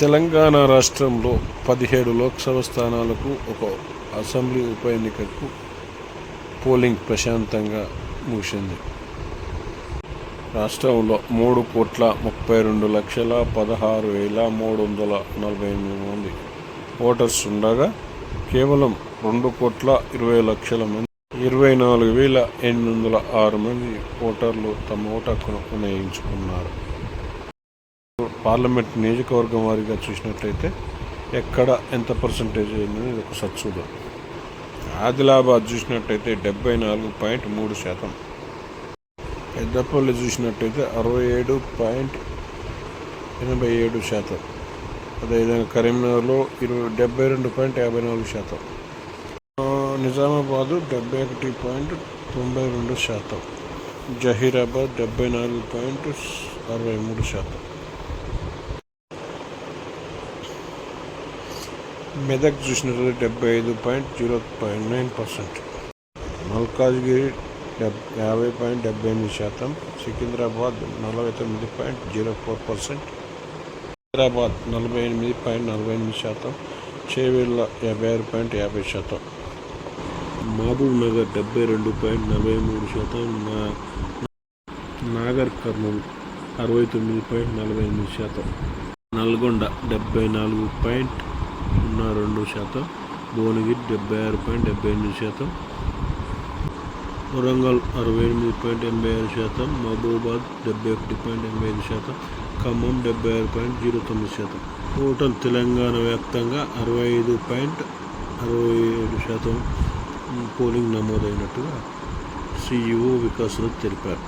తెలంగాణ రాష్ట్రంలో 17 లోక్సభ స్థానాలకు ఒక అసెంబ్లీ ఉప ఎన్నికకు పోలింగ్ ప్రశాంతంగా ముగిసింది. రాష్ట్రంలో 3,32,16,348 మంది ఓటర్స్ ఉండగా కేవలం 2,20,00,000 మంది 24,806 మంది ఓటర్లు తమ ఓటు హక్కును వినియోగించుకున్నారు. పార్లమెంట్ నియోజకవర్గం వారీగా చూసినట్లయితే ఎక్కడ ఎంత పర్సంటేజ్ అయిందని ఒకసారి చూద్దాం. ఆదిలాబాద్ చూసినట్టయితే 74.3%, పెద్దపల్లి చూసినట్టయితే 67.87%, అదేవిధంగా కరీంనగర్లో 72.54%, నిజామాబాదు 71.92%, జహీరాబాద్ 74.63%, మెదక్ చూసినట్లయితే 75.09%, మల్కాజ్గిరి 50.78%, సికింద్రాబాద్ 49.04%, హైదరాబాద్ 48.48%, చేవెళ్ళ 56.50%, మహబూబ్ నగర్ 72.43%, నాగర్ కర్నూలు 69.48%, నల్గొండ 74.02%, భువనగిరి 76.78%, వరంగల్ 68.86%, మహబూబాద్ 71.85%, ఖమ్మం 76.09%. టోటల్ తెలంగాణ వ్యాప్తంగా 65.67% పోలింగ్ నమోదైనట్టుగా సిఇఓ వికాస్ తెలిపారు.